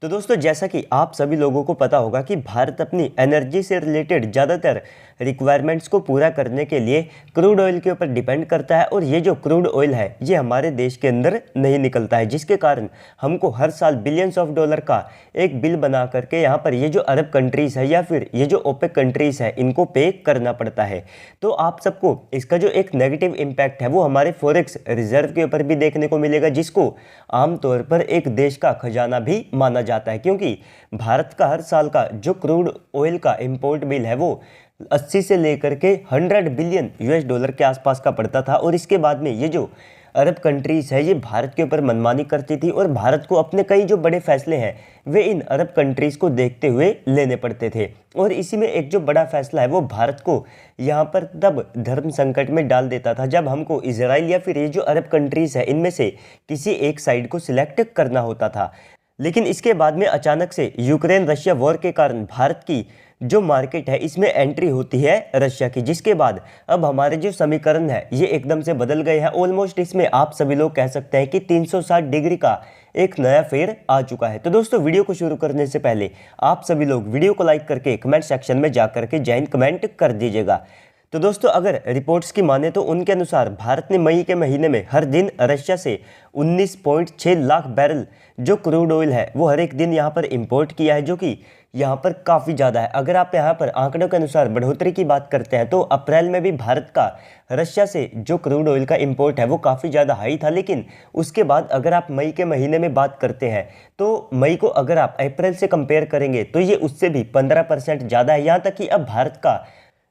तो दोस्तों जैसा कि आप सभी लोगों को पता होगा कि भारत अपनी एनर्जी से रिलेटेड ज़्यादातर रिक्वायरमेंट्स को पूरा करने के लिए क्रूड ऑयल के ऊपर डिपेंड करता है और ये जो क्रूड ऑयल है ये हमारे देश के अंदर नहीं निकलता है, जिसके कारण हमको हर साल बिलियंस ऑफ डॉलर का एक बिल बना करके यहाँ पर ये जो अरब कंट्रीज़ है या फिर ये जो ओपेक कंट्रीज़ है इनको पे करना पड़ता है। तो आप सबको इसका जो एक नेगेटिव इम्पैक्ट है वो हमारे फॉरेक्स रिजर्व के ऊपर भी देखने को मिलेगा, जिसको आमतौर पर एक देश का खजाना भी माना जाता है, क्योंकि भारत का हर साल का जो क्रूड ऑयल का इंपोर्ट बिल है वो 80 से लेकर के 100 बिलियन यूएस डॉलर के आसपास का पड़ता था। और इसके बाद में ये जो अरब कंट्रीज़ है ये भारत के ऊपर मनमानी करती थी और भारत को अपने कई जो बड़े फैसले हैं वे इन अरब कंट्रीज़ को देखते हुए लेने पड़ते थे। और इसी में एक जो बड़ा फैसला है वो भारत को यहाँ पर तब धर्म संकट में डाल देता था जब हमको इजराइल या फिर ये जो अरब कंट्रीज़ है इनमें से किसी एक साइड को सिलेक्ट करना होता था। लेकिन इसके बाद में अचानक से यूक्रेन रशिया वॉर के कारण भारत की जो मार्केट है इसमें एंट्री होती है रशिया की, जिसके बाद अब हमारे जो समीकरण है ये एकदम से बदल गए हैं। ऑलमोस्ट इसमें आप सभी लोग कह सकते हैं कि 360 डिग्री का एक नया फेर आ चुका है। तो दोस्तों वीडियो को शुरू करने से पहले आप सभी लोग वीडियो को लाइक करके कमेंट सेक्शन में जा करके जय हिंद कमेंट कर दीजिएगा। तो दोस्तों अगर रिपोर्ट्स की माने तो उनके अनुसार भारत ने मई के महीने में हर दिन रशिया से 19.6 लाख बैरल जो क्रूड ऑयल है वो हर एक दिन यहाँ पर इंपोर्ट किया है, जो कि यहाँ पर काफ़ी ज़्यादा है। अगर आप यहाँ पर आंकड़ों के अनुसार बढ़ोतरी की बात करते हैं तो अप्रैल में भी भारत का रशिया से जो क्रूड ऑयल का इंपोर्ट है वो काफ़ी ज़्यादा हाई था, लेकिन उसके बाद अगर आप मई के महीने में बात करते हैं तो मई को अगर आप अप्रैल से कंपेयर करेंगे तो ये उससे भी 15% ज़्यादा है। यहाँ तक कि अब भारत का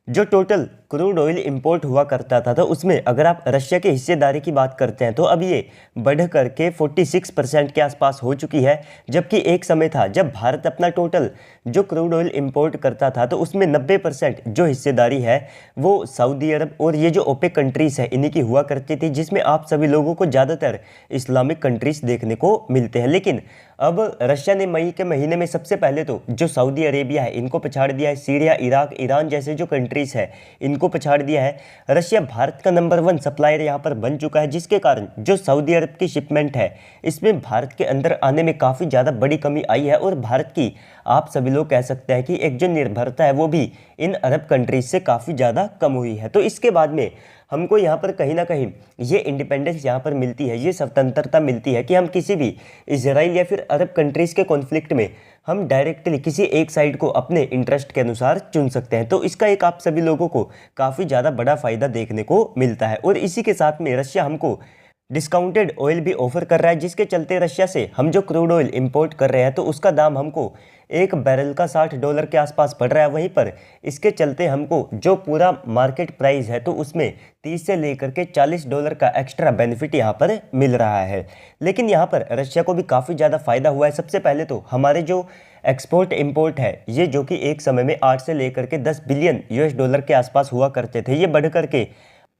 जो टोटल क्रूड ऑयल इंपोर्ट हुआ करता था तो उसमें अगर आप रशिया की हिस्सेदारी की बात करते हैं तो अब ये बढ़ करके 46% के आसपास हो चुकी है। जबकि एक समय था जब भारत अपना टोटल जो क्रूड ऑयल इंपोर्ट करता था तो उसमें 90% जो हिस्सेदारी है वो सऊदी अरब और ये जो ओपेक कंट्रीज़ है इन्हीं की हुआ करती थी, जिसमें आप सभी लोगों को ज़्यादातर इस्लामिक कंट्रीज़ देखने को मिलते हैं। लेकिन अब रशिया ने मई के महीने में सबसे पहले तो जो सऊदी अरेबिया है इनको पछाड़ दिया है, सीरिया, इराक, ईरान जैसे जो कंट्रीज़ है इनको पछाड़ दिया है। रशिया भारत का नंबर 1 सप्लायर यहाँ पर बन चुका है, जिसके कारण जो सऊदी अरब की शिपमेंट है इसमें भारत के अंदर आने में काफ़ी ज़्यादा बड़ी कमी आई है और भारत की आप सभी लोग कह सकते हैं कि एक जो निर्भरता है वो भी इन अरब कंट्रीज से काफ़ी ज़्यादा कम हुई है। तो इसके बाद में हमको यहाँ पर कहीं ना कहीं ये इंडिपेंडेंस यहाँ पर मिलती है, ये स्वतंत्रता मिलती है कि हम किसी भी इजराइल या फिर अरब कंट्रीज़ के कॉन्फ्लिक्ट में हम डायरेक्टली किसी एक साइड को अपने इंटरेस्ट के अनुसार चुन सकते हैं। तो इसका एक आप सभी लोगों को काफ़ी ज़्यादा बड़ा फ़ायदा देखने को मिलता है। और इसी के साथ में रशिया हमको डिस्काउंटेड ऑयल भी ऑफर कर रहा है, जिसके चलते रशिया से हम जो क्रूड ऑयल इंपोर्ट कर रहे हैं तो उसका दाम हमको एक बैरल का $60 के आसपास पड़ रहा है। वहीं पर इसके चलते हमको जो पूरा मार्केट प्राइस है तो उसमें 30 से लेकर के $40 का एक्स्ट्रा बेनिफिट यहाँ पर मिल रहा है। लेकिन यहाँ पर रशिया को भी काफ़ी ज़्यादा फायदा हुआ है। सबसे पहले तो हमारे जो एक्सपोर्ट इंपोर्ट है ये जो कि एक समय में 8 से लेकर के 10 बिलियन यूएस डॉलर के आसपास हुआ करते थे, ये बढ़ करके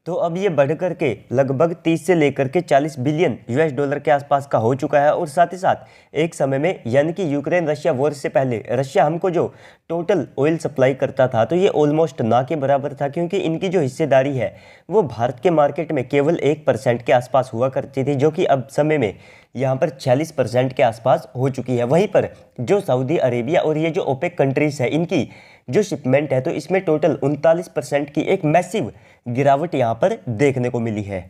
तो अब ये बढ़ करके लगभग 30 से लेकर के 40 बिलियन यूएस डॉलर के आसपास का हो चुका है। और साथ ही साथ एक समय में यानी कि यूक्रेन रशिया वॉर से पहले रशिया हमको जो टोटल ऑयल सप्लाई करता था तो ये ऑलमोस्ट ना के बराबर था, क्योंकि इनकी जो हिस्सेदारी है वो भारत के मार्केट में केवल 1% के आसपास हुआ करती थी, जो कि अब समय में यहाँ पर 46% के आसपास हो चुकी है। वहीं पर जो सऊदी अरेबिया और ये जो ओपेक कंट्रीज़ है इनकी जो शिपमेंट है तो इसमें टोटल 39% की एक मैसिव गिरावट यहाँ पर देखने को मिली है।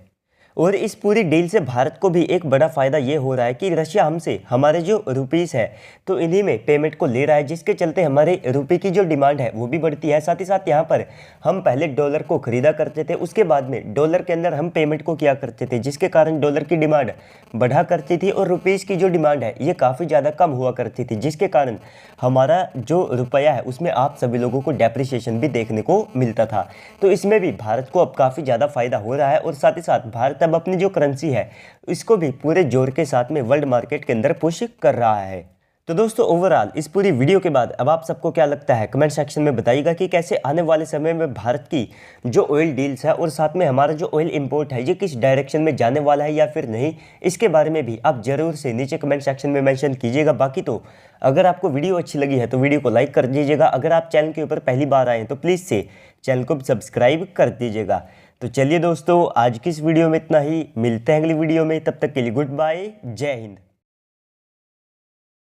और इस पूरी डील से भारत को भी एक बड़ा फ़ायदा ये हो रहा है कि रशिया हमसे हमारे जो रुपीस है तो इन्हीं में पेमेंट को ले रहा है, जिसके चलते हमारे रुपये की जो डिमांड है वो भी बढ़ती है। साथ ही साथ यहाँ पर हम पहले डॉलर को ख़रीदा करते थे, उसके बाद में डॉलर के अंदर हम पेमेंट को किया करते थे, जिसके कारण डॉलर की डिमांड बढ़ा करती थी और रुपीज़ की जो डिमांड है ये काफ़ी ज़्यादा कम हुआ करती थी, जिसके कारण हमारा जो रुपया है उसमें आप सभी लोगों को डेप्रिसिएशन भी देखने को मिलता था। तो इसमें भी भारत को अब काफ़ी ज़्यादा फ़ायदा हो रहा है। और साथ ही साथ भारत अब अपनी जो करेंसी है इसको भी पूरे जोर के साथ में वर्ल्ड मार्केट के अंदर पुश कर रहा है। तो दोस्तों ओवरऑल इस पूरी वीडियो के बाद अब आप सबको क्या लगता है कमेंट सेक्शन में बताइएगा कि कैसे आने वाले समय में भारत की जो ऑयल डील्स है और साथ में हमारा जो ऑयल इंपोर्ट है ये किस डायरेक्शन में जाने वाला है या फिर नहीं, इसके बारे में भी आप ज़रूर से नीचे कमेंट सेक्शन में मेंशन कीजिएगा। बाकी तो अगर आपको वीडियो अच्छी लगी है तो वीडियो को लाइक कर दीजिएगा। अगर आप चैनल के ऊपर पहली बार आए हैं तो प्लीज़ से चैनल को सब्सक्राइब कर दीजिएगा। तो चलिए दोस्तों आज की इस वीडियो में इतना ही, मिलते हैं अगली वीडियो में, तब तक के लिए गुड बाय, जय हिंद।